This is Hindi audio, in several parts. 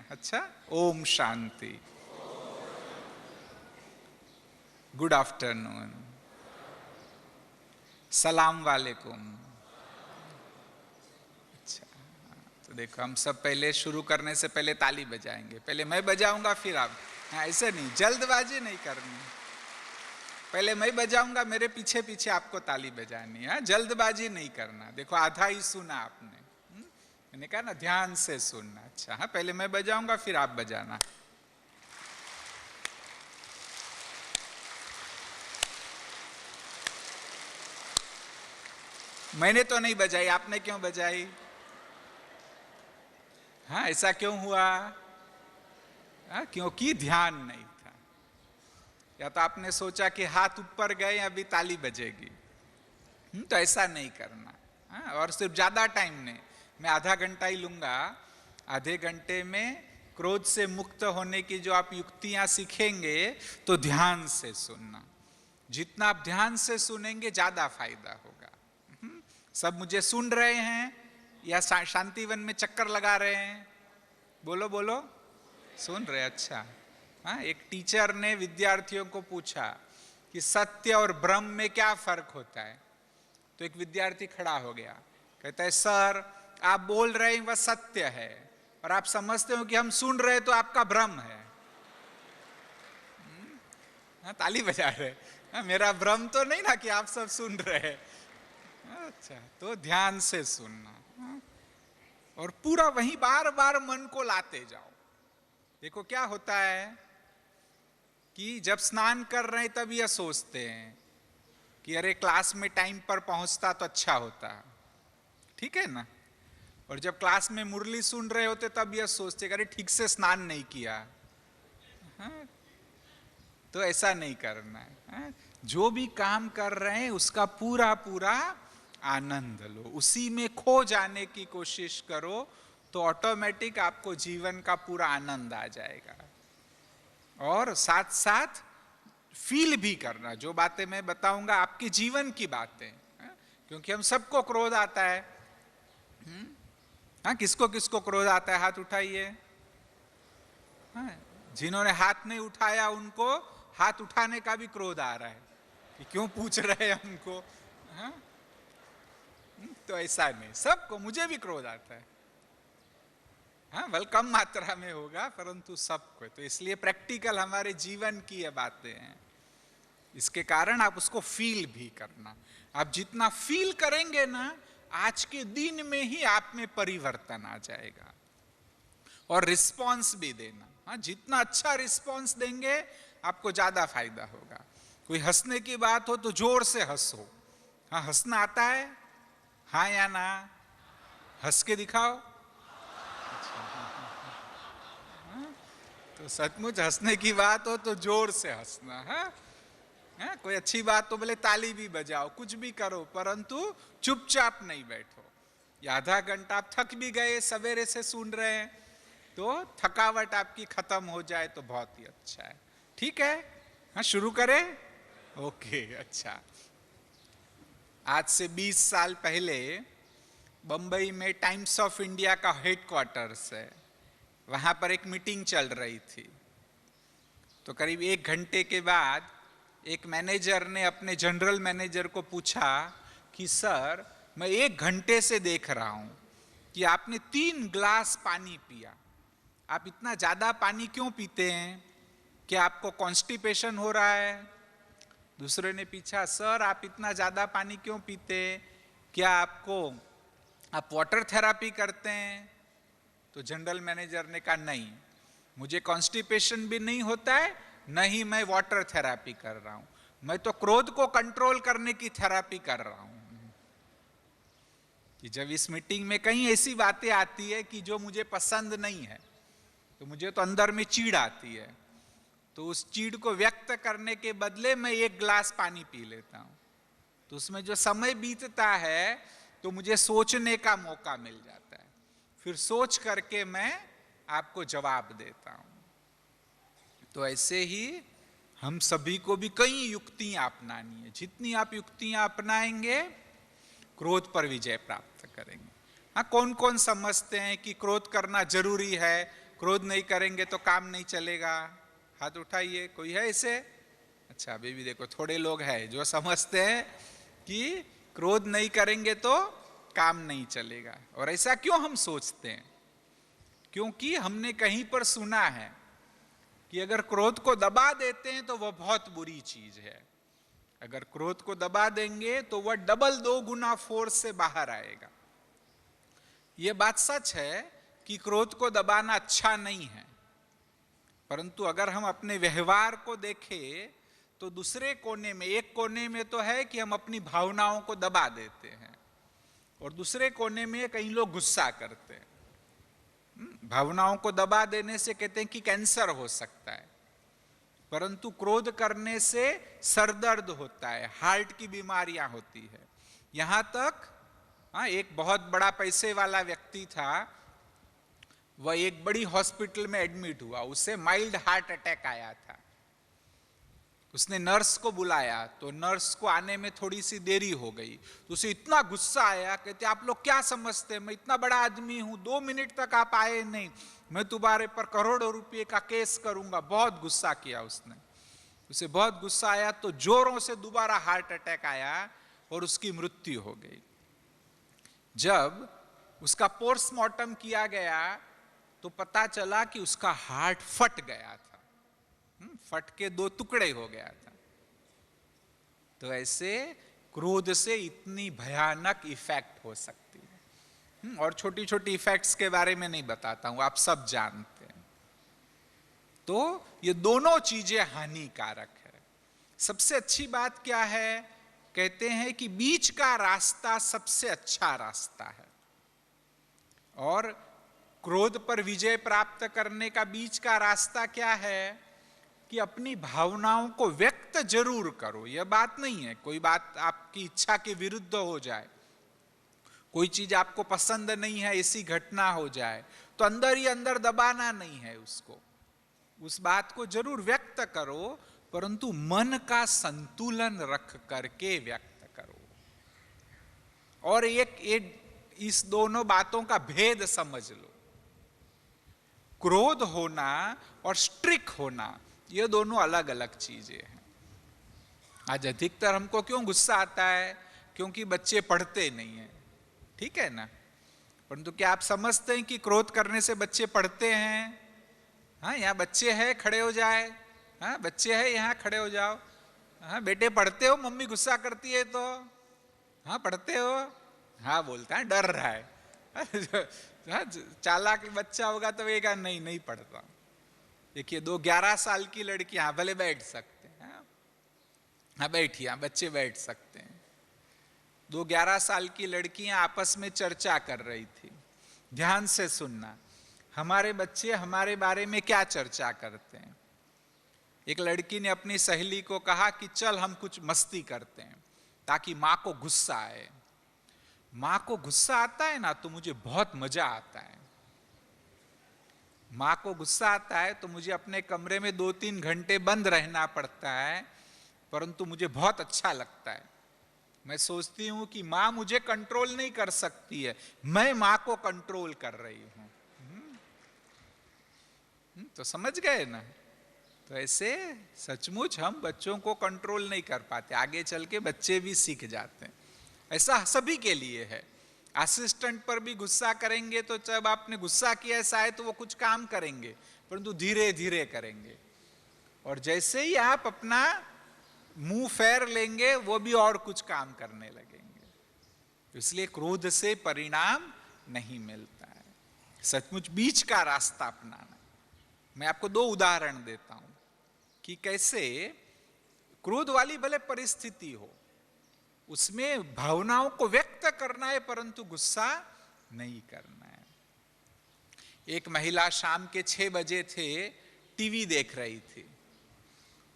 अच्छा, ओम शांति, गुड आफ्टरनून, सलाम वालेकुम। अच्छा, तो देखो हम सब पहले शुरू करने से पहले ताली बजाएंगे। पहले मैं बजाऊंगा फिर आप। हाँ, ऐसे नहीं, जल्दबाजी नहीं करनी। पहले मैं बजाऊंगा, मेरे पीछे पीछे आपको ताली बजानी है। जल्दबाजी नहीं करना। देखो आधा ही सुना आपने, मैंने कहा ना ध्यान से सुनना। अच्छा, हाँ, पहले मैं बजाऊंगा फिर आप बजाना। मैंने तो नहीं बजाई, आपने क्यों बजाई? हाँ, ऐसा क्यों हुआ? हाँ, क्योंकि ध्यान नहीं था। या तो आपने सोचा कि हाथ ऊपर गए अभी ताली बजेगी। तो ऐसा नहीं करना। हाँ, और सिर्फ ज्यादा टाइम नहीं, मैं आधा घंटा ही लूंगा। आधे घंटे में क्रोध से मुक्त होने की जो आप युक्तियां सीखेंगे, तो ध्यान से सुनना। जितना आप ध्यान से सुनेंगे ज्यादा फायदा होगा। सब मुझे सुन रहे हैं या शांतिवन में चक्कर लगा रहे हैं? बोलो बोलो, सुन रहे? अच्छा। हाँ, एक टीचर ने विद्यार्थियों को पूछा कि सत्य और भ्रम में क्या फर्क होता है। तो एक विद्यार्थी खड़ा हो गया, कहता है सर आप बोल रहे हैं वह सत्य है, और आप समझते हो कि हम सुन रहे हैं तो आपका भ्रम है। हाँ, ताली बजा रहे। हाँ, मेरा भ्रम तो नहीं ना कि आप सब सुन रहे हैं। अच्छा, तो ध्यान से सुनना। और पूरा वही बार बार मन को लाते जाओ। देखो क्या होता है कि जब स्नान कर रहे हैं तब यह सोचते हैं कि अरे क्लास में टाइम पर पहुंचता तो अच्छा होता, ठीक है ना। और जब क्लास में मुरली सुन रहे होते तब यह सोचते अरे ठीक से स्नान नहीं किया। हाँ? तो ऐसा नहीं करना है। हाँ? जो भी काम कर रहे हैं उसका पूरा पूरा आनंद लो, उसी में खो जाने की कोशिश करो, तो ऑटोमेटिक आपको जीवन का पूरा आनंद आ जाएगा। और साथ साथ फील भी करना, जो बातें मैं बताऊंगा आपके जीवन की बातें। क्योंकि हम सबको क्रोध आता है। हाँ, किसको किसको क्रोध आता है? हाथ उठाइए। हाँ, जिन्होंने हाथ नहीं उठाया उनको हाथ उठाने का भी क्रोध आ रहा है कि क्यों पूछ रहे हैं हमको। हाँ? तो ऐसा नहीं, सबको, मुझे भी क्रोध आता है। हाँ, बल कम मात्रा में होगा परंतु सबको। तो इसलिए प्रैक्टिकल हमारे जीवन की ये बातें हैं। इसके कारण आप उसको फील भी करना। आप जितना फील करेंगे ना, आज के दिन में ही आप में परिवर्तन आ जाएगा। और रिस्पॉन्स भी देना। हाँ, जितना अच्छा रिस्पॉन्स देंगे आपको ज्यादा फायदा होगा। कोई हंसने की बात हो तो जोर से हंसो। हाँ, हंसना आता है? हाँ या ना? हंस के दिखाओ। तो सचमुच हंसने की बात हो तो जोर से हंसना है। हाँ, कोई अच्छी बात तो बोले ताली भी बजाओ, कुछ भी करो, परंतु चुपचाप नहीं बैठो। या आधा घंटा आप थक भी गए, सवेरे से सुन रहे हैं, तो थकावट आपकी खत्म हो जाए तो बहुत ही अच्छा है। ठीक है, हाँ शुरू करें। ओके, अच्छा। आज से 20 साल पहले बंबई में टाइम्स ऑफ इंडिया का हेडक्वार्टर्स है, वहां पर एक मीटिंग चल रही थी। तो करीब 1 घंटे के बाद एक मैनेजर ने अपने जनरल मैनेजर को पूछा कि सर मैं 1 घंटे से देख रहा हूं कि आपने 3 ग्लास पानी पिया। आप इतना ज्यादा पानी क्यों पीते हैं? क्या आपको कॉन्स्टिपेशन हो रहा है? दूसरे ने पूछा सर आप इतना ज्यादा पानी क्यों पीते? क्या आप वाटर थेरापी करते हैं? तो जनरल मैनेजर ने कहा नहीं, मुझे कॉन्स्टिपेशन भी नहीं होता है, नहीं मैं वाटर थेरापी कर रहा हूं, मैं तो क्रोध को कंट्रोल करने की थेरापी कर रहा हूं। कि जब इस मीटिंग में कहीं ऐसी बातें आती है कि जो मुझे पसंद नहीं है, तो मुझे तो अंदर में चीड़ आती है, तो उस चीड़ को व्यक्त करने के बदले मैं 1 गिलास पानी पी लेता हूं। तो उसमें जो समय बीतता है तो मुझे सोचने का मौका मिल जाता है, फिर सोच करके मैं आपको जवाब देता हूं। तो ऐसे ही हम सभी को भी कई युक्तियां अपनानी है। जितनी आप युक्तियां अपनाएंगे क्रोध पर विजय प्राप्त करेंगे। हाँ, कौन कौन समझते हैं कि क्रोध करना जरूरी है, क्रोध नहीं करेंगे तो काम नहीं चलेगा? हाथ उठाइए, कोई है इसे? अच्छा, अभी भी देखो थोड़े लोग हैं जो समझते हैं कि क्रोध नहीं करेंगे तो काम नहीं चलेगा। और ऐसा क्यों हम सोचते हैं? क्योंकि हमने कहीं पर सुना है कि अगर क्रोध को दबा देते हैं तो वह बहुत बुरी चीज है। अगर क्रोध को दबा देंगे तो वह डबल 2 गुना फोर्स से बाहर आएगा। यह बात सच है कि क्रोध को दबाना अच्छा नहीं है, परंतु अगर हम अपने व्यवहार को देखें तो दूसरे कोने में, एक कोने में तो है कि हम अपनी भावनाओं को दबा देते हैं, और दूसरे कोने में कई लोग गुस्सा करते हैं। भावनाओं को दबा देने से कहते हैं कि कैंसर हो सकता है, परंतु क्रोध करने से सरदर्द होता है, हार्ट की बीमारियां होती है। यहां तक एक बहुत बड़ा पैसे वाला व्यक्ति था, वह एक बड़ी हॉस्पिटल में एडमिट हुआ, उसे माइल्ड हार्ट अटैक आया था। उसने नर्स को बुलाया तो नर्स को आने में थोड़ी सी देरी हो गई, तो उसे इतना गुस्सा आया, कहते आप लोग क्या समझते हैं, मैं इतना बड़ा आदमी हूं, 2 मिनट तक आप आए नहीं, मैं तुम्हारे पर करोड़ों रुपए का केस करूंगा। बहुत गुस्सा किया उसने, उसे बहुत गुस्सा आया तो जोरों से दोबारा हार्ट अटैक आया और उसकी मृत्यु हो गई। जब उसका पोस्टमार्टम किया गया तो पता चला कि उसका हार्ट फट गया था, फट के 2 टुकड़े हो गया था। तो ऐसे क्रोध से इतनी भयानक इफेक्ट हो सकती है। और छोटी छोटी इफेक्ट्स के बारे में नहीं बताता हूं, आप सब जानते हैं। तो ये दोनों चीजें हानिकारक है। सबसे अच्छी बात क्या है? कहते हैं कि बीच का रास्ता सबसे अच्छा रास्ता है। और क्रोध पर विजय प्राप्त करने का बीच का रास्ता क्या है? कि अपनी भावनाओं को व्यक्त जरूर करो। यह बात नहीं है कोई बात आपकी इच्छा के विरुद्ध हो जाए, कोई चीज आपको पसंद नहीं है, ऐसी घटना हो जाए तो अंदर ही अंदर दबाना नहीं है उसको, उस बात को जरूर व्यक्त करो, परंतु मन का संतुलन रख करके व्यक्त करो। और एक इस दोनों बातों का भेद समझ लो। क्रोध होना और स्ट्रिक होना, ये दोनों अलग अलग चीजें हैं। आज अधिकतर हमको क्यों गुस्सा आता है? क्योंकि बच्चे पढ़ते नहीं हैं, ठीक है ना? परंतु क्या आप समझते हैं कि क्रोध करने से बच्चे पढ़ते हैं? हाँ, यहाँ बच्चे हैं, खड़े हो जाए। हाँ, बच्चे हैं, यहाँ खड़े हो जाओ। हाँ बेटे, पढ़ते हो? मम्मी गुस्सा करती है तो हाँ पढ़ते हो? हाँ बोलता है, डर रहा है। चालाक बच्चा होगा तो ये कहा नहीं नहीं पढ़ता। देखिए 2 11 साल की लड़कियां भले बैठ सकते हैं, हाँ बैठिए, बच्चे बैठ सकते हैं। 2 11 साल की लड़कियां आपस में चर्चा कर रही थी। ध्यान से सुनना, हमारे बच्चे हमारे बारे में क्या चर्चा करते हैं। एक लड़की ने अपनी सहेली को कहा कि चल हम कुछ मस्ती करते हैं ताकि माँ को गुस्सा आए। माँ को गुस्सा आता है ना तो मुझे बहुत मजा आता है। माँ को गुस्सा आता है तो मुझे अपने कमरे में 2-3 घंटे बंद रहना पड़ता है, परंतु मुझे बहुत अच्छा लगता है। मैं सोचती हूँ कि माँ मुझे कंट्रोल नहीं कर सकती है, मैं माँ को कंट्रोल कर रही हूँ। तो समझ गए ना? तो ऐसे सचमुच हम बच्चों को कंट्रोल नहीं कर पाते, आगे चल के बच्चे भी सीख जाते हैं। ऐसा सभी के लिए है। असिस्टेंट पर भी गुस्सा करेंगे तो जब आपने गुस्सा किया शायद तो वो कुछ काम करेंगे, परंतु धीरे धीरे करेंगे। और जैसे ही आप अपना मुंह फेर लेंगे वो भी और कुछ काम करने लगेंगे। इसलिए क्रोध से परिणाम नहीं मिलता है, सचमुच बीच का रास्ता अपनाना। मैं आपको 2 उदाहरण देता हूं कि कैसे क्रोध वाली भले परिस्थिति हो, उसमें भावनाओं को व्यक्त करना है परंतु गुस्सा नहीं करना है। एक महिला शाम के 6 बजे थे, टीवी देख रही थी।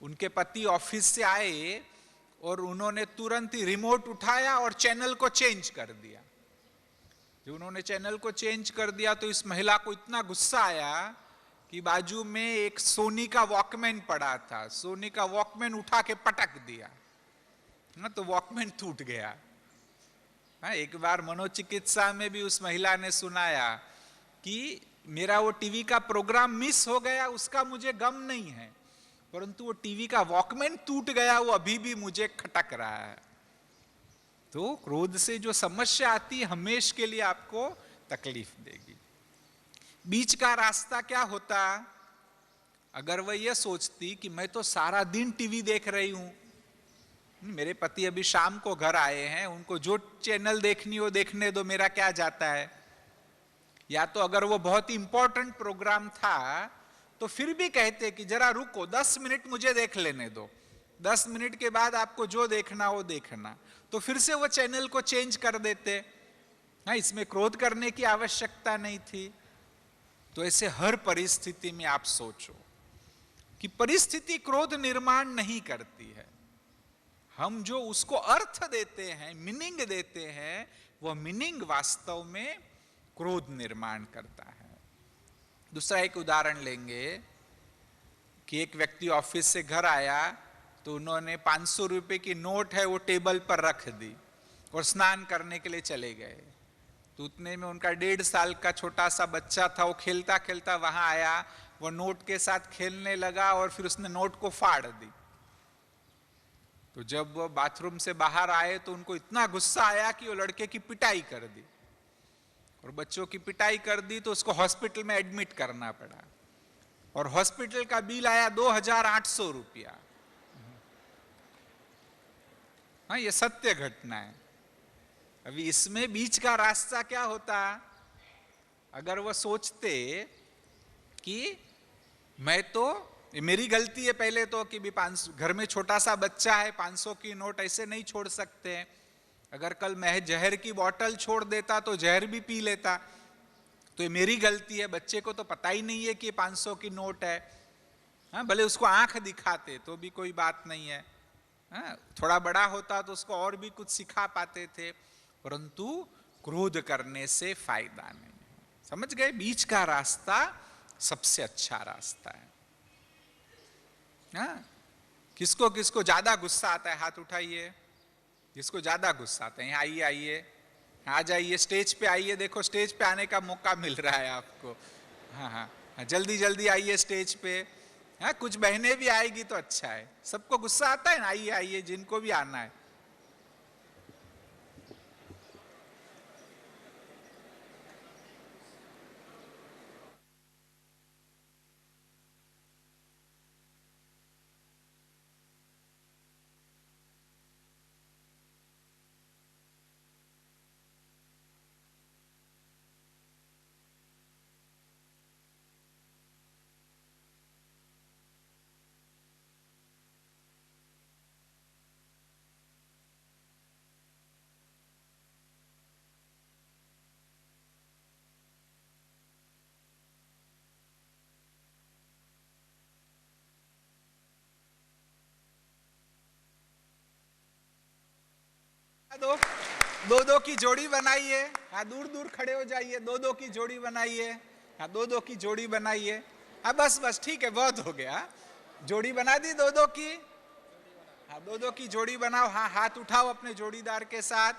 उनके पति ऑफिस से आए और उन्होंने तुरंत ही रिमोट उठाया और चैनल को चेंज कर दिया। जब उन्होंने चैनल को चेंज कर दिया तो इस महिला को इतना गुस्सा आया कि बाजू में एक सोनी का वॉकमैन पड़ा था, सोनी का वॉकमैन उठा के पटक दिया ना, तो वॉकमैन टूट गया। हाँ, एक बार मनोचिकित्सा में भी उस महिला ने सुनाया कि मेरा वो टीवी का प्रोग्राम मिस हो गया उसका मुझे गम नहीं है, परंतु वो टीवी का वॉकमैन टूट गया वो अभी भी मुझे खटक रहा है। तो क्रोध से जो समस्या आती है हमेशा के लिए आपको तकलीफ देगी। बीच का रास्ता क्या होता? अगर वह यह सोचती कि मैं तो सारा दिन टीवी देख रही हूं, मेरे पति अभी शाम को घर आए हैं, उनको जो चैनल देखनी हो देखने दो, मेरा क्या जाता है। या तो अगर वो बहुत इंपॉर्टेंट प्रोग्राम था तो फिर भी कहते कि जरा रुको 10 मिनट मुझे देख लेने दो, 10 मिनट के बाद आपको जो देखना हो देखना, तो फिर से वो चैनल को चेंज कर देते। हाँ, इसमें क्रोध करने की आवश्यकता नहीं थी। तो ऐसे हर परिस्थिति में आप सोचो कि परिस्थिति क्रोध निर्माण नहीं करती है, हम जो उसको अर्थ देते हैं, मीनिंग देते हैं, वह मीनिंग वास्तव में क्रोध निर्माण करता है। दूसरा एक उदाहरण लेंगे कि एक व्यक्ति ऑफिस से घर आया तो उन्होंने 500 रुपए की नोट है वो टेबल पर रख दी और स्नान करने के लिए चले गए। तो उतने में उनका 1.5 साल का छोटा सा बच्चा था, वो खेलता खेलता वहां आया, वो नोट के साथ खेलने लगा और फिर उसने नोट को फाड़ दी। तो जब वो बाथरूम से बाहर आए तो उनको इतना गुस्सा आया कि वो लड़के की पिटाई कर दी, और बच्चों की पिटाई कर दी तो उसको हॉस्पिटल में एडमिट करना पड़ा, और हॉस्पिटल का बिल आया 2800 रुपया। हाँ, ये सत्य घटना है। अभी इसमें बीच का रास्ता क्या होता? अगर वो सोचते कि मैं तो, मेरी गलती है पहले तो कि भी 500, घर में छोटा सा बच्चा है, 500 की नोट ऐसे नहीं छोड़ सकते। अगर कल मैं जहर की बोतल छोड़ देता तो जहर भी पी लेता, तो ये मेरी गलती है। बच्चे को तो पता ही नहीं है कि 500 की नोट है। हाँ, भले उसको आंख दिखाते तो भी कोई बात नहीं है। हाँ, थोड़ा बड़ा होता तो उसको और भी कुछ सिखा पाते थे, परंतु क्रोध करने से फायदा नहीं। समझ गए? बीच का रास्ता सबसे अच्छा रास्ता है। हाँ, किसको किसको ज्यादा गुस्सा आता है? हाथ उठाइए। जिसको ज्यादा गुस्सा आता है आइए, आइए, आ जाइए, स्टेज पे आइए। देखो स्टेज पे आने का मौका मिल रहा है आपको। हाँ हाँ, जल्दी जल्दी आइए स्टेज पे। हाँ, कुछ बहनें भी आएगी तो अच्छा है। सबको गुस्सा आता है ना? आइए आइए, जिनको भी आना है। दो दो दो की जोड़ी बनाइए। हाँ, दूर दूर खड़े हो जाइए। दो दो की जोड़ी बनाइए। हाँ, दो दो की जोड़ी बनाइए। हाँ, बस बस ठीक है, बहुत हो गया। जोड़ी बना दी दो दो की। हाँ, दो दो की जोड़ी बनाओ। हाँ, हाथ उठाओ अपने जोड़ीदार के साथ।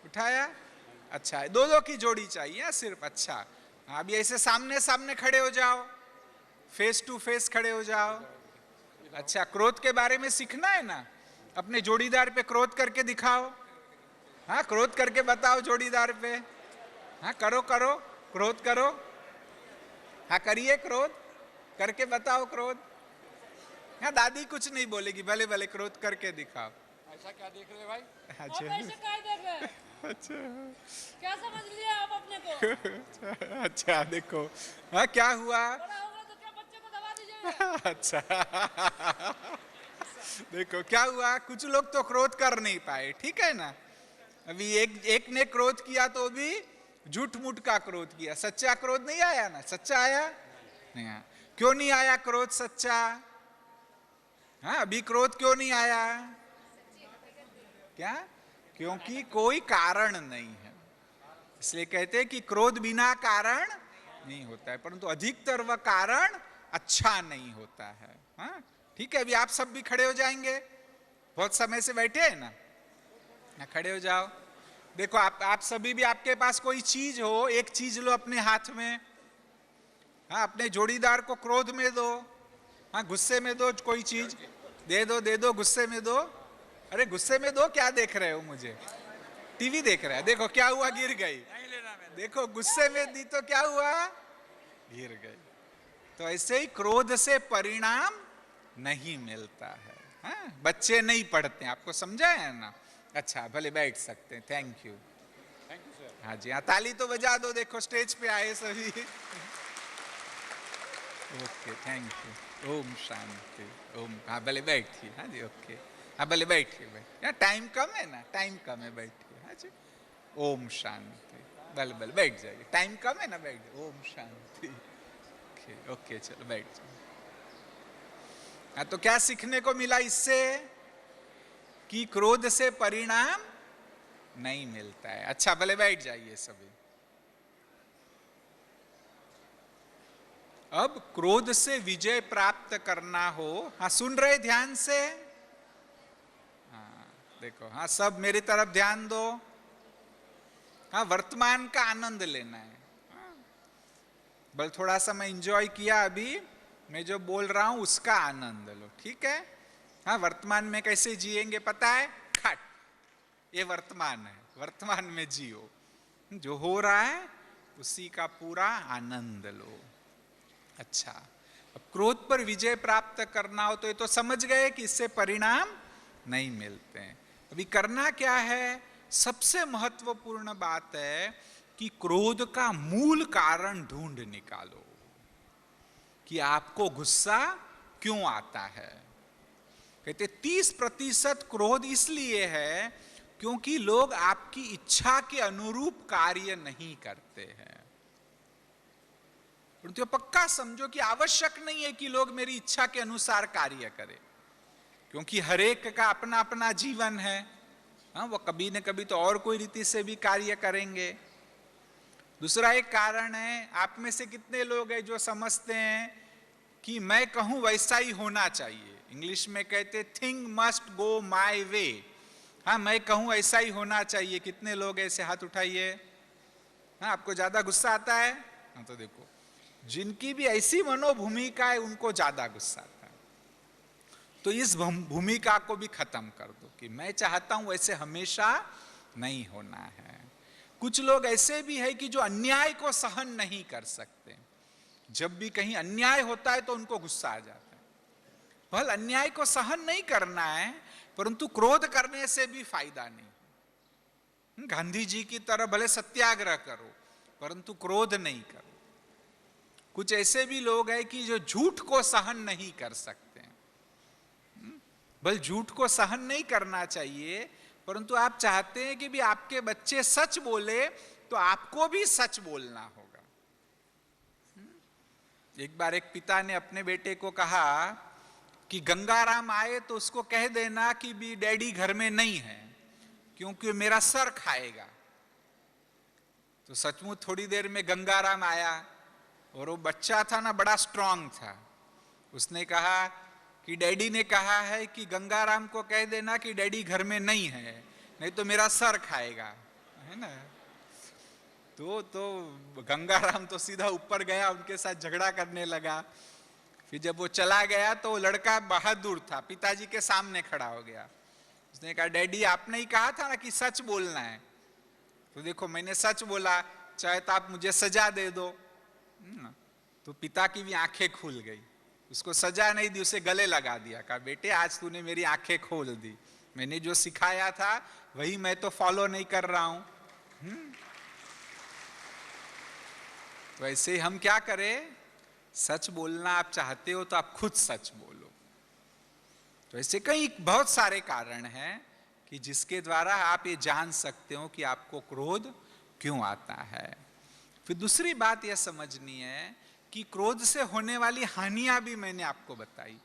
उठाया? अच्छा है, दो दो की जोड़ी चाहिए सिर्फ। अच्छा, हाँ, अभी ऐसे सामने सामने खड़े हो जाओ, फेस टू फेस खड़े हो जाओ। अच्छा, क्रोध के बारे में सीखना है ना? अपने जोड़ीदार पे क्रोध करके दिखाओ। हाँ, क्रोध करके बताओ जोड़ीदार पे। हाँ, करो करो, क्रोध करो। हाँ, करिए, क्रोध करके बताओ, क्रोध। हाँ, दादी कुछ नहीं बोलेगी, भले भले क्रोध करके दिखाओ। ऐसा क्या देख रहे भाई? अच्छा, ऐसे क्या देख रहे हैं? अच्छा, क्या समझ लिया आप अपने को? अच्छा, देखो। हाँ, क्या हुआ? बड़ा होगा तो क्या बच्चे को दबा दीजिएगा? अच्छा, देखो क्या हुआ। कुछ लोग तो क्रोध कर नहीं पाए, ठीक है ना? अभी एक ने क्रोध किया तो भी झूठ मूठ का क्रोध किया, सच्चा क्रोध नहीं आया ना। सच्चा आया नहीं आया? क्यों नहीं आया क्रोध सच्चा? हाँ, अभी क्रोध क्यों नहीं आया? क्या? क्योंकि कोई कारण नहीं है। इसलिए कहते हैं कि क्रोध बिना कारण नहीं होता है, परंतु अधिकतर वह कारण अच्छा नहीं होता है। हाँ, ठीक है, अभी आप सब भी खड़े हो जाएंगे। बहुत समय से बैठे हैं ना, खड़े हो जाओ। देखो आप सभी भी, आपके पास कोई चीज हो, एक चीज लो अपने हाथ में। हाँ, अपने जोड़ीदार को क्रोध में दो, हाँ गुस्से में दो, कोई चीज दे दो, गुस्से में दो। अरे गुस्से में दो, क्या देख रहे हो मुझे? टीवी देख रहा है, देखो क्या हुआ, गिर गई। देखो गुस्से में दी तो क्या हुआ, गिर गई। तो ऐसे ही क्रोध से परिणाम नहीं मिलता है। हाँ? बच्चे नहीं पढ़ते, आपको समझा है ना? अच्छा, भले बैठ सकते हैं, थैंक यू सर। हाँ जी, हाँ ताली तो बजा दो, देखो स्टेज पे आए सभी। Okay, thank you. ओम शांति। ओम, हाँ भले बैठिए। हाँ जी, ओके, हाँ भले बैठिए। यार टाइम कम है ना, टाइम कम है, बैठिए। हाँ जी, ओम शांति। भले बैठ जाइए, टाइम कम है ना, बैठ जाइए। ओम शांति। ओके ओके, चलो बैठ जाइए। हाँ, तो क्या सीखने को मिला इससे? कि क्रोध से परिणाम नहीं मिलता है। अच्छा, भले बैठ जाइए सभी। अब क्रोध से विजय प्राप्त करना हो, हाँ सुन रहे ध्यान से? हाँ देखो, हाँ सब मेरी तरफ ध्यान दो। हाँ, वर्तमान का आनंद लेना है। बल थोड़ा सा मैं इंजॉय किया, अभी मैं जो बोल रहा हूं उसका आनंद लो, ठीक है? हाँ, वर्तमान में कैसे जिएंगे पता है? खट, ये वर्तमान है, वर्तमान में जियो, जो हो रहा है उसी का पूरा आनंद लो। अच्छा, अब क्रोध पर विजय प्राप्त करना हो तो ये तो समझ गए कि इससे परिणाम नहीं मिलते हैं। अभी करना क्या है? सबसे महत्वपूर्ण बात है कि क्रोध का मूल कारण ढूंढ निकालो कि आपको गुस्सा क्यों आता है। कहते 30% क्रोध इसलिए है क्योंकि लोग आपकी इच्छा के अनुरूप कार्य नहीं करते हैं। परंतु पक्का समझो कि आवश्यक नहीं है कि लोग मेरी इच्छा के अनुसार कार्य करें, क्योंकि हर एक का अपना अपना जीवन है। हाँ, वो कभी न कभी तो और कोई रीति से भी कार्य करेंगे। दूसरा एक कारण है, आप में से कितने लोग हैं जो समझते हैं कि मैं कहूं वैसा ही होना चाहिए। इंग्लिश में कहते thing must go my way. हाँ, मैं कहूं ऐसा ही होना चाहिए। कितने लोग ऐसे? हाथ उठाइए। हाँ, आपको ज्यादा गुस्सा आता है? हाँ, तो देखो, जिनकी भी ऐसी मनोभूमिका है उनको ज्यादा गुस्सा आता है। तो इस भूमिका को भी खत्म कर दो कि मैं चाहता हूं वैसे हमेशा नहीं होना है। कुछ लोग ऐसे भी है कि जो अन्याय को सहन नहीं कर सकते। जब भी कहीं अन्याय होता है तो उनको गुस्सा आ जाता है। भले अन्याय को सहन नहीं करना है, परंतु क्रोध करने से भी फायदा नहीं। गांधी जी की तरह भले सत्याग्रह करो, परंतु क्रोध नहीं करो। कुछ ऐसे भी लोग हैं कि जो झूठ को सहन नहीं कर सकते। भले झूठ को सहन नहीं करना चाहिए, परंतु आप चाहते हैं कि भी आपके बच्चे सच बोले, तो आपको भी सच बोलना होगा। एक बार एक पिता ने अपने बेटे को कहा कि गंगाराम आए तो उसको कह देना कि भी डैडी घर में नहीं है, क्योंकि मेरा सर खाएगा। तो सचमुच थोड़ी देर में गंगाराम आया, और वो बच्चा था ना, बड़ा स्ट्रांग था। उसने कहा कि डैडी ने कहा है कि गंगाराम को कह देना कि डैडी घर में नहीं है, नहीं तो मेरा सर खाएगा, है ना। तो गंगाराम तो सीधा ऊपर गया, उनके साथ झगड़ा करने लगा। फिर जब वो चला गया तो वो लड़का बहादुर था, पिताजी के सामने खड़ा हो गया। उसने कहा, डैडी आपने ही कहा था ना कि सच बोलना है, तो देखो मैंने सच बोला, चाहे तो आप मुझे सजा दे दो। तो पिता की भी आंखें खुल गई। उसको सजा नहीं दी, उसे गले लगा दिया। कहा, बेटे आज तूने मेरी आंखें खोल दी, मैंने जो सिखाया था वही मैं तो फॉलो नहीं कर रहा हूं। तो ऐसे ही हम क्या करें? सच बोलना आप चाहते हो तो आप खुद सच बोलो। तो ऐसे कई बहुत सारे कारण हैं कि जिसके द्वारा आप ये जान सकते हो कि आपको क्रोध क्यों आता है। फिर दूसरी बात यह समझनी है कि क्रोध से होने वाली हानियां भी मैंने आपको बताई,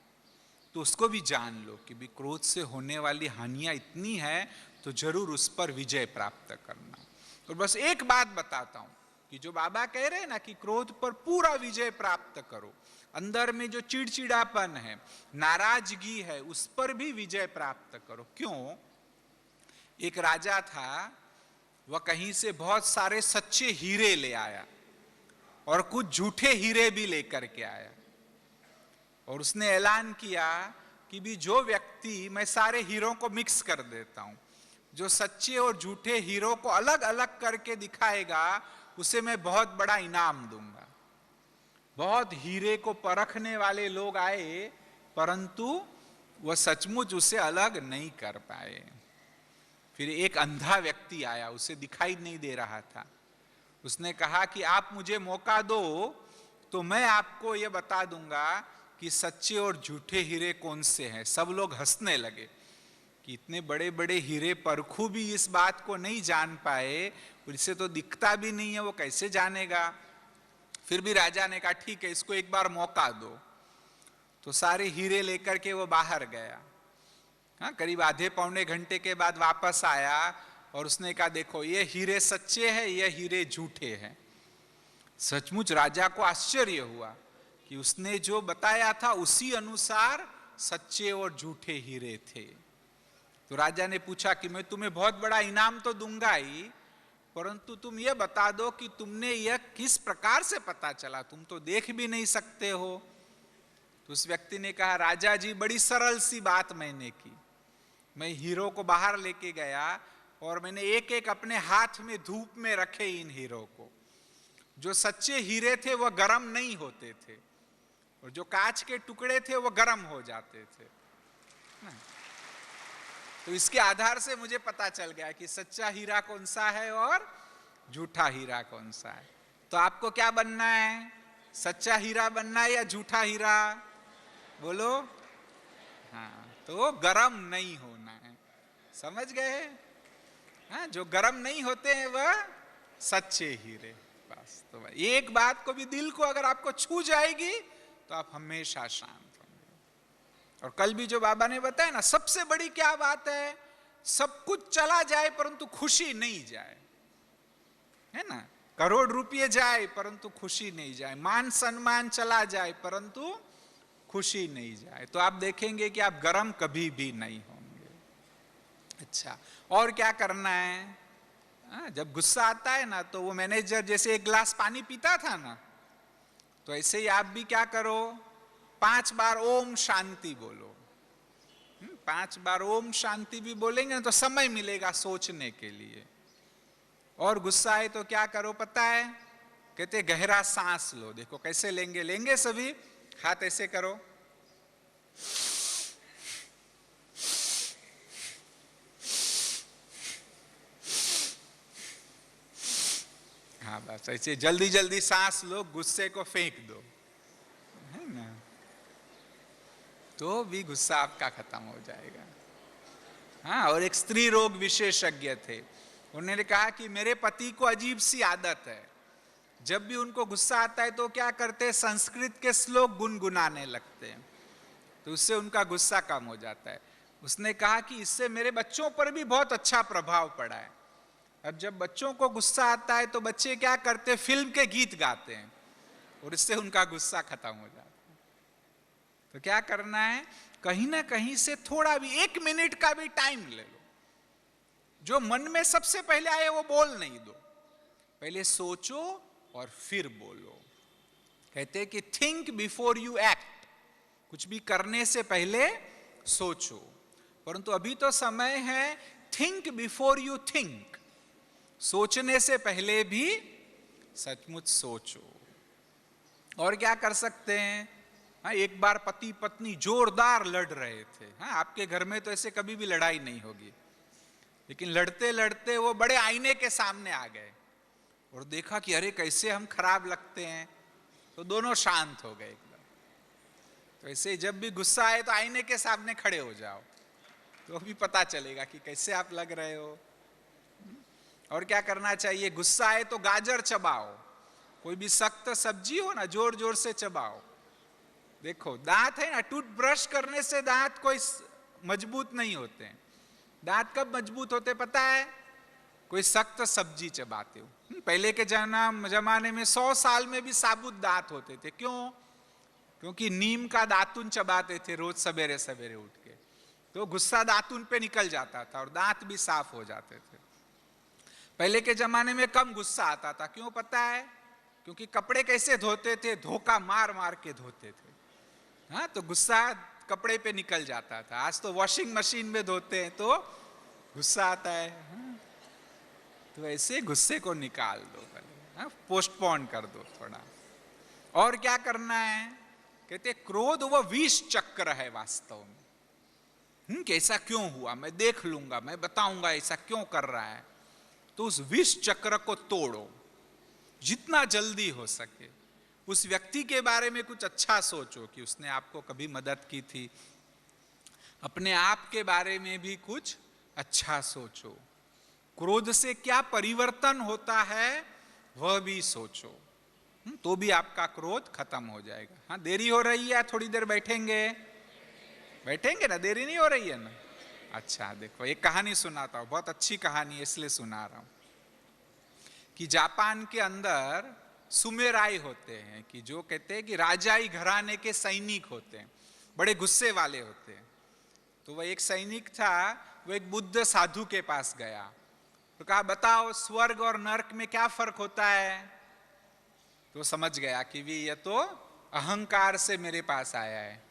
तो उसको भी जान लो कि भी क्रोध से होने वाली हानियां इतनी है, तो जरूर उस पर विजय प्राप्त करना। और बस एक बात बताता हूं कि जो बाबा कह रहे हैं ना कि क्रोध पर पूरा विजय प्राप्त करो, अंदर में जो चिड़चिड़ापन है, नाराजगी है, उस पर भी विजय प्राप्त करो। क्यों? एक राजा था, वह कहीं से बहुत सारे सच्चे हीरे ले आया, और कुछ झूठे हीरे भी लेकर के आया। और उसने ऐलान किया कि भी जो व्यक्ति, मैं सारे हीरों को मिक्स कर देता हूं, जो सच्चे और झूठे हीरो को अलग अलग करके दिखाएगा उसे मैं बहुत बड़ा इनाम दूंगा। बहुत हीरे को परखने वाले लोग आए, परंतु वह सचमुच उसे अलग नहीं कर पाए। फिर एक अंधा व्यक्ति आया, उसे दिखाई नहीं दे रहा था। उसने कहा कि आप मुझे मौका दो तो मैं आपको यह बता दूंगा कि सच्चे और झूठे हीरे कौन से हैं। सब लोग हंसने लगे कि इतने बड़े बड़े हीरे परखू भी इस बात को नहीं जान पाए, उसे तो दिखता भी नहीं है, वो कैसे जानेगा। फिर भी राजा ने कहा ठीक है, इसको एक बार मौका दो। तो सारे हीरे लेकर के वो बाहर गया। हाँ, करीब आधे पौने घंटे के बाद वापस आया और उसने कहा देखो ये हीरे सच्चे हैं, ये हीरे झूठे हैं। सचमुच राजा को आश्चर्य हुआ कि उसने जो बताया था उसी अनुसार सच्चे और झूठे हीरे थे। तो राजा ने पूछा कि मैं तुम्हें बहुत बड़ा इनाम तो दूंगा ही, परंतु तुम ये बता दो कि तुमने यह किस प्रकार से पता चला, तुम तो देख भी नहीं सकते हो। तो उस व्यक्ति ने कहा राजा जी, बड़ी सरल सी बात मैंने की। मैं हीरो को बाहर लेके गया और मैंने एक एक अपने हाथ में धूप में रखे इन हीरो को। जो सच्चे हीरे थे वह गर्म नहीं होते थे और जो कांच के टुकड़े थे वह गर्म हो जाते थे। तो इसके आधार से मुझे पता चल गया कि सच्चा हीरा कौन सा है और झूठा हीरा कौन सा है। तो आपको क्या बनना है, सच्चा हीरा बनना है या झूठा हीरा? बोलो। हाँ, तो गरम नहीं होना है, समझ गए? हाँ, जो गरम नहीं होते हैं वह सच्चे हीरे। बस, तो एक बात को भी दिल को अगर आपको छू जाएगी तो आप हमेशा शांत। और कल भी जो बाबा ने बताया ना, सबसे बड़ी क्या बात है, सब कुछ चला जाए परंतु खुशी नहीं जाए, है ना। करोड़ रुपये जाए परंतु खुशी नहीं जाए, मान सम्मान चला जाए परंतु खुशी नहीं जाए, तो आप देखेंगे कि आप गरम कभी भी नहीं होंगे। अच्छा, और क्या करना है? जब गुस्सा आता है ना, तो वो मैनेजर जैसे एक गिलास पानी पीता था ना, तो ऐसे ही आप भी क्या करो, 5 बार ओम शांति बोलो। 5 बार ओम शांति भी बोलेंगे ना तो समय मिलेगा सोचने के लिए। और गुस्सा है तो क्या करो पता है? कहते गहरा सांस लो। देखो कैसे लेंगे, लेंगे सभी, हाथ ऐसे करो, हाँ बस ऐसे जल्दी जल्दी सांस लो, गुस्से को फेंक दो, है ना, तो भी गुस्सा आपका खत्म हो जाएगा। हाँ, और एक स्त्री रोग विशेषज्ञ थे, उन्होंने कहा कि मेरे पति को अजीब सी आदत है, जब भी उनको गुस्सा आता है तो क्या करते हैं, संस्कृत के श्लोक गुनगुनाने लगते हैं, तो उससे उनका गुस्सा कम हो जाता है। उसने कहा कि इससे मेरे बच्चों पर भी बहुत अच्छा प्रभाव पड़ा है। अब जब बच्चों को गुस्सा आता है तो बच्चे क्या करते हैं, फिल्म के गीत गाते हैं और इससे उनका गुस्सा खत्म हो जाता है। तो क्या करना है, कहीं ना कहीं से थोड़ा भी 1 मिनट का भी टाइम ले लो, जो मन में सबसे पहले आए वो बोल नहीं दो, पहले सोचो और फिर बोलो। कहते हैं कि थिंक बिफोर यू एक्ट, कुछ भी करने से पहले सोचो। परंतु अभी तो समय है थिंक बिफोर यू थिंक, सोचने से पहले भी सचमुच सोचो। और क्या कर सकते हैं, हाँ, एक बार पति पत्नी जोरदार लड़ रहे थे। हाँ, आपके घर में तो ऐसे कभी भी लड़ाई नहीं होगी, लेकिन लड़ते लड़ते वो बड़े आईने के सामने आ गए और देखा कि अरे कैसे हम खराब लगते हैं, तो दोनों शांत हो गए एकदम। तो ऐसे जब भी गुस्सा आए तो आईने के सामने खड़े हो जाओ, तो भी पता चलेगा कि कैसे आप लग रहे हो। और क्या करना चाहिए, गुस्सा आए तो गाजर चबाओ, कोई भी सख्त सब्जी हो ना जोर जोर से चबाओ। देखो दांत है ना, टूथब्रश करने से दांत कोई मजबूत नहीं होते हैं। दांत कब मजबूत होते पता है, कोई सख्त सब्जी चबाते हो। पहले के जमाने में 100 साल में भी साबुत दांत होते थे। क्यों? क्योंकि नीम का दातुन चबाते थे रोज सवेरे सवेरे उठ के, तो गुस्सा दातुन पे निकल जाता था और दांत भी साफ हो जाते थे। पहले के जमाने में कम गुस्सा आता था। क्यों पता है? क्योंकि कपड़े कैसे धोते थे, धोखा मार मार के धोते थे। हाँ, तो गुस्सा कपड़े पे निकल जाता था। आज तो वॉशिंग मशीन में धोते हैं तो गुस्सा आता है। हाँ? तो ऐसे गुस्से को निकाल दो पहले, हाँ? पोस्टपोन कर दो थोड़ा। और क्या करना है? कहते क्रोध वो विष चक्र है वास्तव में। कि ऐसा क्यों हुआ, मैं देख लूंगा, मैं बताऊंगा ऐसा क्यों कर रहा है। तो उस विष चक्र को तोड़ो जितना जल्दी हो सके। उस व्यक्ति के बारे में कुछ अच्छा सोचो कि उसने आपको कभी मदद की थी। अपने आप के बारे में भी कुछ अच्छा सोचो। क्रोध से क्या परिवर्तन होता है वह भी सोचो, तो भी आपका क्रोध खत्म हो जाएगा। हाँ, देरी हो रही है, थोड़ी देर बैठेंगे? बैठेंगे ना, देरी नहीं हो रही है ना? अच्छा, देखो एक कहानी सुनाता हूं, बहुत अच्छी कहानी है इसलिए सुना रहा हूं। कि जापान के अंदर सुमेराई होते हैं, कि जो कहते हैं कि राजाई घराने के सैनिक होते हैं, बड़े गुस्से वाले होते हैं। तो वह एक सैनिक था, वो एक बुद्ध साधु के पास गया, तो कहा बताओ स्वर्ग और नरक में क्या फर्क होता है। तो समझ गया कि ये तो अहंकार से मेरे पास आया है।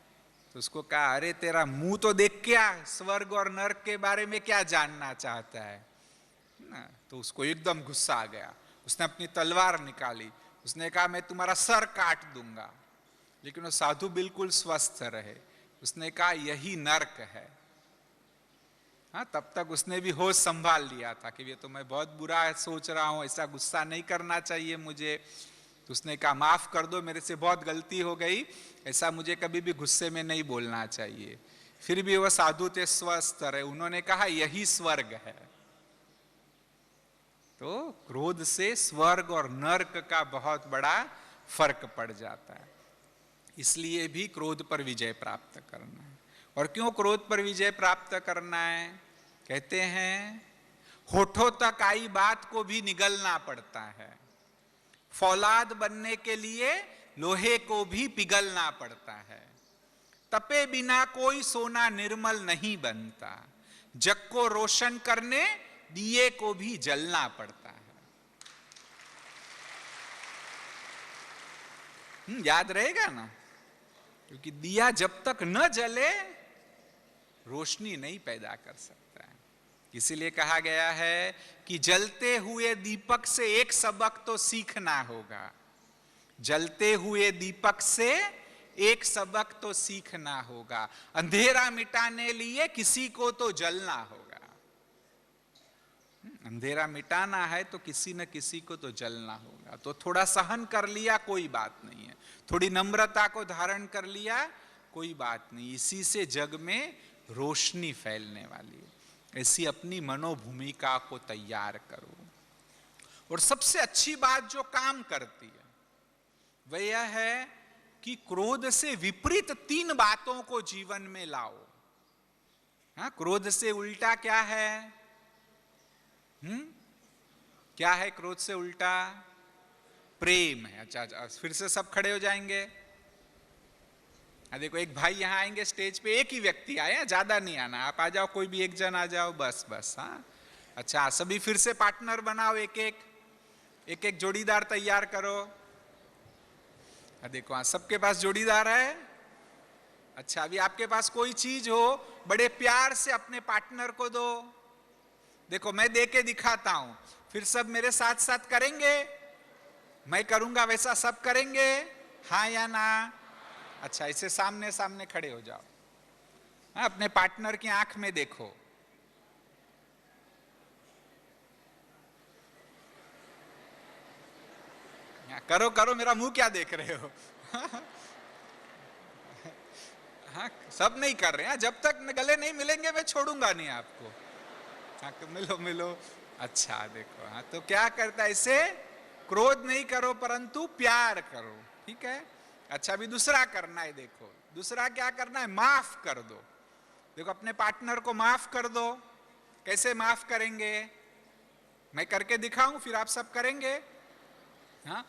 तो उसको कहा अरे तेरा मुंह तो देख, क्या स्वर्ग और नरक के बारे में क्या जानना चाहता है ना। तो उसको एकदम गुस्सा आ गया, उसने अपनी तलवार निकाली, उसने कहा मैं तुम्हारा सर काट दूंगा। लेकिन वो साधु बिल्कुल स्वस्थ रहे, उसने कहा यही नरक है। हाँ, तब तक उसने भी होश संभाल लिया था कि ये तो मैं बहुत बुरा सोच रहा हूं, ऐसा गुस्सा नहीं करना चाहिए मुझे। तो उसने कहा माफ कर दो, मेरे से बहुत गलती हो गई, ऐसा मुझे कभी भी गुस्से में नहीं बोलना चाहिए। फिर भी वह साधु थे, स्वस्थ रहे, उन्होंने कहा यही स्वर्ग है। तो क्रोध से स्वर्ग और नरक का बहुत बड़ा फर्क पड़ जाता है। इसलिए भी क्रोध पर विजय प्राप्त करना है। और क्यों क्रोध पर विजय प्राप्त करना है? कहते हैं होठों तक आई बात को भी निगलना पड़ता है। फौलाद बनने के लिए लोहे को भी पिघलना पड़ता है। तपे बिना कोई सोना निर्मल नहीं बनता। जग को रोशन करने दिए को भी जलना पड़ता है। याद रहेगा ना, क्योंकि दिया जब तक न जले रोशनी नहीं पैदा कर सकता है। इसीलिए कहा गया है कि जलते हुए दीपक से एक सबक तो सीखना होगा। जलते हुए दीपक से एक सबक तो सीखना होगा। अंधेरा मिटाने लिए किसी को तो जलना होगा। अंधेरा मिटाना है तो किसी न किसी को तो जलना होगा। तो थोड़ा सहन कर लिया कोई बात नहीं है, थोड़ी नम्रता को धारण कर लिया कोई बात नहीं, इसी से जग में रोशनी फैलने वाली है। ऐसी अपनी मनोभूमिका को तैयार करो। और सबसे अच्छी बात जो काम करती है वह यह है कि क्रोध से विपरीत 3 बातों को जीवन में लाओ। हाँ, क्रोध से उल्टा क्या है? क्या है क्रोध से उल्टा? प्रेम है। अच्छा, फिर से सब खड़े हो जाएंगे। देखो एक भाई यहां आएंगे स्टेज पे, एक ही व्यक्ति आए, ज्यादा नहीं आना, आप आ जाओ, कोई भी एक जन आ जाओ, बस। हाँ, अच्छा सभी फिर से पार्टनर बनाओ, एक एक जोड़ीदार तैयार करो। देखो हाँ, सबके पास जोड़ीदार है। अच्छा, अभी आपके पास कोई चीज हो, बड़े प्यार से अपने पार्टनर को दो। देखो मैं दे के दिखाता हूं, फिर सब मेरे साथ साथ करेंगे। मैं करूंगा वैसा सब करेंगे, हाँ या ना? अच्छा, इसे सामने सामने खड़े हो जाओ। हाँ, अपने पार्टनर की आंख में देखो। करो करो, मेरा मुंह क्या देख रहे हो? हाँ, सब नहीं कर रहे हैं। जब तक गले नहीं मिलेंगे मैं छोड़ूंगा नहीं आपको। हाँ, तो मिलो। अच्छा देखो, हाँ तो क्या करता है, इसे क्रोध नहीं करो परंतु प्यार करो। ठीक है। अच्छा, अभी दूसरा करना है। देखो दूसरा क्या करना है, माफ कर दो। देखो अपने पार्टनर को माफ कर दो। कैसे माफ करेंगे? मैं करके दिखाऊं फिर आप सब करेंगे। हाँ,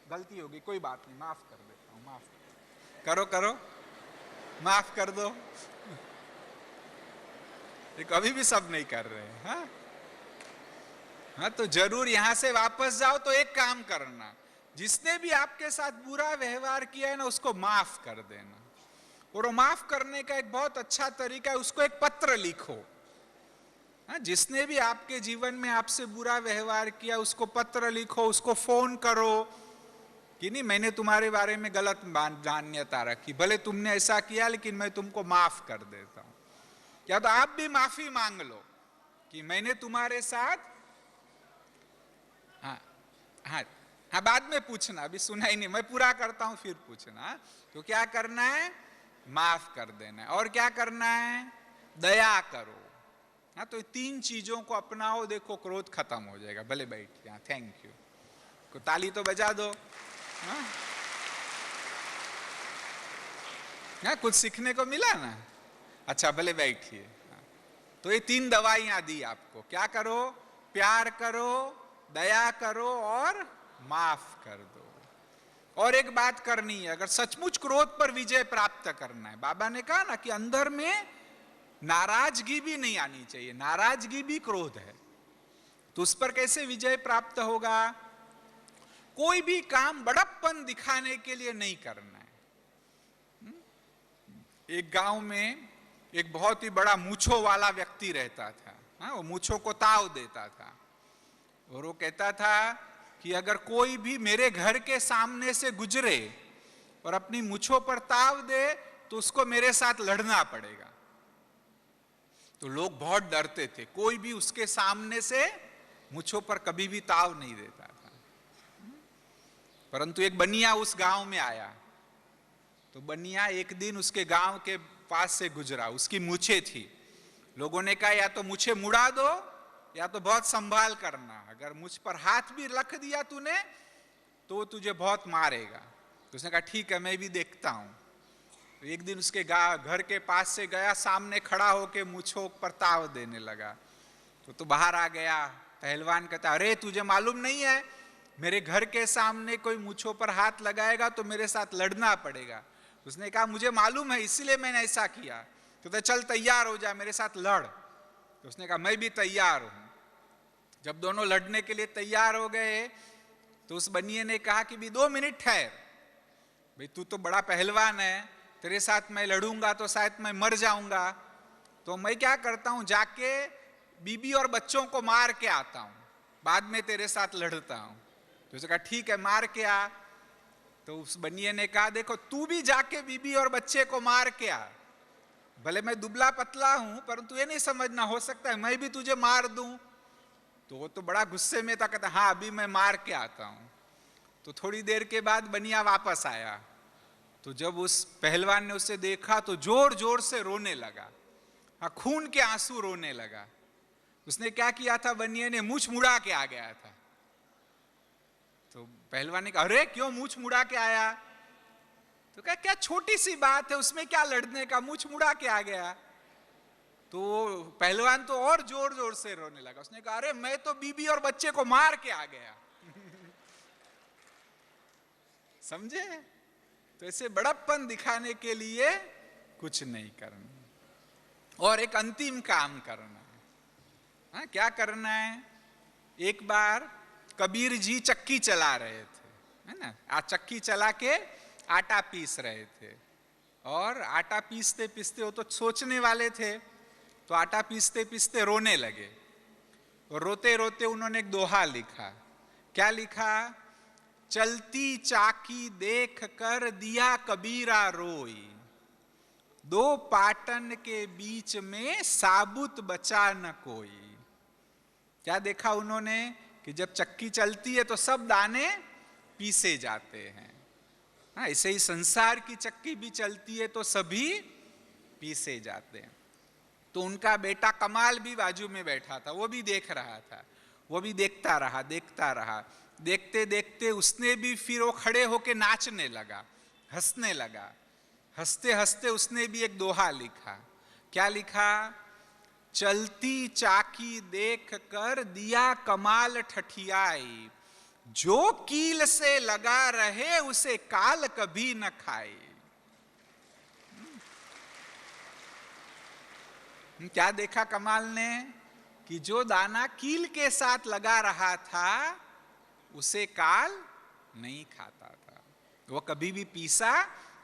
गलती होगी कोई बात नहीं, माफ कर देता हूं। माफ करो, माफ कर दो। देखो अभी भी सब नहीं कर रहे हैं। हाँ, तो जरूर यहां से वापस जाओ तो एक काम करना, जिसने भी आपके साथ बुरा व्यवहार किया है ना, उसको माफ कर देना। और वो माफ करने का एक बहुत अच्छा तरीका है, उसको एक पत्र लिखो। जिसने भी आपके जीवन में आपसे बुरा व्यवहार किया, उसको पत्र लिखो, उसको फोन करो कि नहीं मैंने तुम्हारे बारे में गलत मान्यता रखी, भले तुमने ऐसा किया लेकिन मैं तुमको माफ कर देता हूं। या तो आप भी माफी मांग लो कि मैंने तुम्हारे साथ, हाँ हाँ हाँ, बाद में पूछना, अभी सुना ही नहीं, मैं पूरा करता हूं फिर पूछना। तो क्या करना है? माफ कर देना है। और क्या करना है? दया करो। हाँ, तो 3 चीजों को अपनाओ, देखो क्रोध खत्म हो जाएगा। भले बैठिए, हाँ, थैंक यू, को ताली तो बजा दो। हाँ? हाँ, कुछ सीखने को मिला ना? अच्छा, भले बैठिए। हाँ। तो ये 3 दवाइयां दी आपको। क्या करो? प्यार करो, दया करो और माफ कर दो। और एक बात करनी है, अगर सचमुच क्रोध पर विजय प्राप्त करना है, बाबा ने कहा ना कि अंदर में नाराजगी भी नहीं आनी चाहिए, नाराजगी भी क्रोध है, तो उस पर कैसे विजय प्राप्त होगा? कोई भी काम बड़प्पन दिखाने के लिए नहीं करना है। एक गांव में एक बहुत ही बड़ा मूंछों वाला व्यक्ति रहता था। हाँ, वो मूंछों को ताव देता था और वो कहता था कि अगर कोई भी मेरे घर के सामने से गुजरे और अपनी मूंछों पर ताव दे तो उसको मेरे साथ लड़ना पड़ेगा। तो लोग बहुत डरते थे, कोई भी उसके सामने से मूंछों पर कभी भी ताव नहीं देता था। परंतु एक बनिया उस गांव में आया, तो बनिया एक दिन उसके गांव के पास से गुजरा, उसकी मूछें थी। लोगों ने कहा या तो मूछें मुड़ा दो या तो बहुत संभाल करना, अगर मुझ पर हाथ भी रख दिया तूने तो तुझे बहुत मारेगा। तो उसने कहा ठीक है, मैं भी देखता हूं। तो एक दिन उसके घर के पास से गया, सामने खड़ा होके मूछों पर ताव देने लगा। तो बाहर आ गया। पहलवान कहता अरे तुझे मालूम नहीं है, मेरे घर के सामने कोई मूछों पर हाथ लगाएगा तो मेरे साथ लड़ना पड़ेगा। उसने कहा मुझे मालूम है, इसलिए मैंने ऐसा किया। तो चल तैयार हो जा, मेरे साथ लड़। तो उसने कहा मैं भी तैयार हूं। जब दोनों लड़ने के लिए तैयार हो गए तो उस बनिए ने कहा कि भी 2 मिनट ठहर, भाई तू तो बड़ा पहलवान है, तेरे साथ मैं लड़ूंगा तो शायद मैं मर जाऊंगा, तो मैं क्या करता हूं, जाके बीबी और बच्चों को मार के आता हूं, बाद में तेरे साथ लड़ता हूं। तो उसने कहा ठीक है, मार के आ। तो उस बनिए ने कहा देखो तू भी जाके बीबी और बच्चे को मार के आ, भले मैं दुबला पतला हूं परंतु ये नहीं समझना, हो सकता है मैं भी तुझे मार दूं। तो वो तो बड़ा गुस्से में था, कहता हाँ अभी मैं मार के आता हूं। तो थोड़ी देर के बाद बनिया वापस आया। तो जब उस पहलवान ने उसे देखा तो जोर जोर से रोने लगा, हाँ खून के आंसू रोने लगा। उसने क्या किया था, बनिए ने मूंछ मुड़ा के आ गया था। तो पहलवान ने कहा अरे क्यों मूंछ मुड़ा के आया? तो कहा क्या छोटी सी बात है, उसमें क्या लड़ने का, मूंछ मुड़ा के आ गया। तो पहलवान तो और जोर जोर से रोने लगा। उसने कहा अरे मैं तो बीबी और बच्चे को मार के आ गया। समझे? तो ऐसे बड़प्पन दिखाने के लिए कुछ नहीं करना। और एक अंतिम काम करना है। हाँ, क्या करना है? एक बार कबीर जी चक्की चला रहे थे, है ना, चक्की चला के आटा पीस रहे थे। और आटा पीसते पीसते वो तो सोचने वाले थे, तो आटा पीसते पीसते रोने लगे। और रोते रोते उन्होंने एक दोहा लिखा। क्या लिखा? चलती चाकी देख कर दिया कबीरा रोई, 2 पाटन के बीच में साबुत बचा न कोई। क्या देखा उन्होंने कि जब चक्की चलती है तो सब दाने पीसे जाते हैं। हाँ, ऐसे ही संसार की चक्की भी चलती है तो सभी पीसे जाते हैं। तो उनका बेटा कमाल भी बाजू में बैठा था, वो भी देख रहा था, वो भी देखता रहा देखता रहा। देखते देखते उसने भी फिर वो खड़े होके नाचने लगा, हंसने लगा। हंसते हंसते उसने भी एक दोहा लिखा। क्या लिखा? चलती चाकी देख कर दिया कमाल ठठियाई, जो कील से लगा रहे उसे काल कभी न खाए। क्या देखा कमाल ने? कि जो दाना कील के साथ लगा रहा था उसे काल नहीं खाता था, वो कभी भी पीसा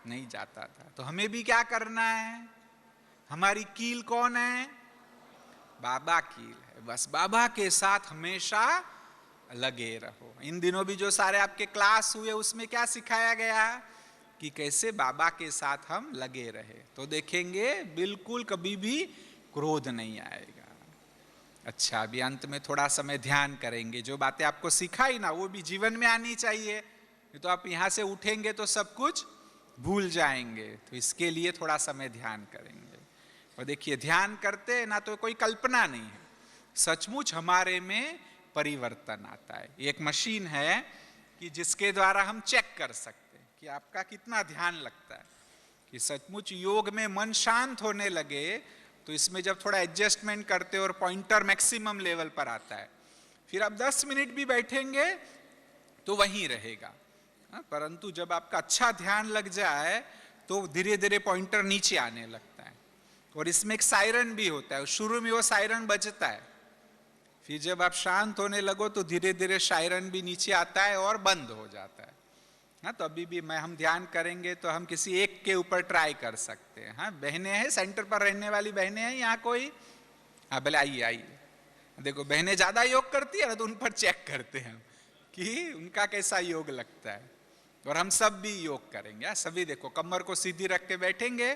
नहीं जाता था। तो हमें भी क्या करना है? हमारी कील कौन है? बाबा कील है। बस बाबा के साथ हमेशा लगे रहो। इन दिनों भी जो सारे आपके क्लास हुए उसमें क्या सिखाया गया कि कैसे बाबा के साथ हम लगे रहे, तो देखेंगे बिल्कुल कभी भी क्रोध नहीं आएगा। अच्छा, अभी अंत में थोड़ा समय ध्यान करेंगे। जो बातें आपको सिखाई ना वो भी जीवन में आनी चाहिए, तो आप यहाँ से उठेंगे तो सब कुछ भूल जाएंगे। तो इसके लिए थोड़ा समय ध्यान करेंगे। और देखिए, ध्यान करते ना तो कोई कल्पना नहीं है, सचमुच हमारे में परिवर्तन आता है। एक मशीन है कि जिसके द्वारा हम चेक कर सकते हैं कि आपका कितना ध्यान लगता है, कि सचमुच योग में मन शांत होने लगे तो इसमें जब थोड़ा एडजस्टमेंट करते और पॉइंटर मैक्सिमम लेवल पर आता है, फिर आप 10 मिनट भी बैठेंगे तो वहीं रहेगा। परंतु जब आपका अच्छा ध्यान लग जाए तो धीरे धीरे पॉइंटर नीचे आने लगता है। और इसमें एक सायरन भी होता है, शुरू में वो सायरन बजता है, फिर जब आप शांत होने लगो तो धीरे धीरे सायरन भी नीचे आता है और बंद हो जाता है। हाँ, तो अभी भी हम ध्यान करेंगे तो हम किसी एक के ऊपर ट्राई कर सकते हैं। हाँ, बहनें हैं, सेंटर पर रहने वाली बहनें हैं यहाँ कोई? हाँ, भले आइए आइए। देखो, बहनें ज्यादा योग करती है ना, तो उन पर चेक करते हैं कि उनका कैसा योग लगता है। और हम सब भी योग करेंगे। सभी देखो, कमर को सीधी रख के बैठेंगे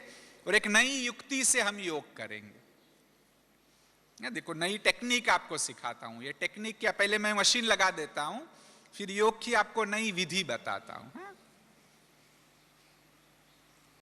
और एक नई युक्ति से हम योग करेंगे। देखो, नई टेक्निक आपको सिखाता हूं। ये टेक्निक क्या, पहले मैं मशीन लगा देता हूं, फिर योग की आपको नई विधि बताता हूं।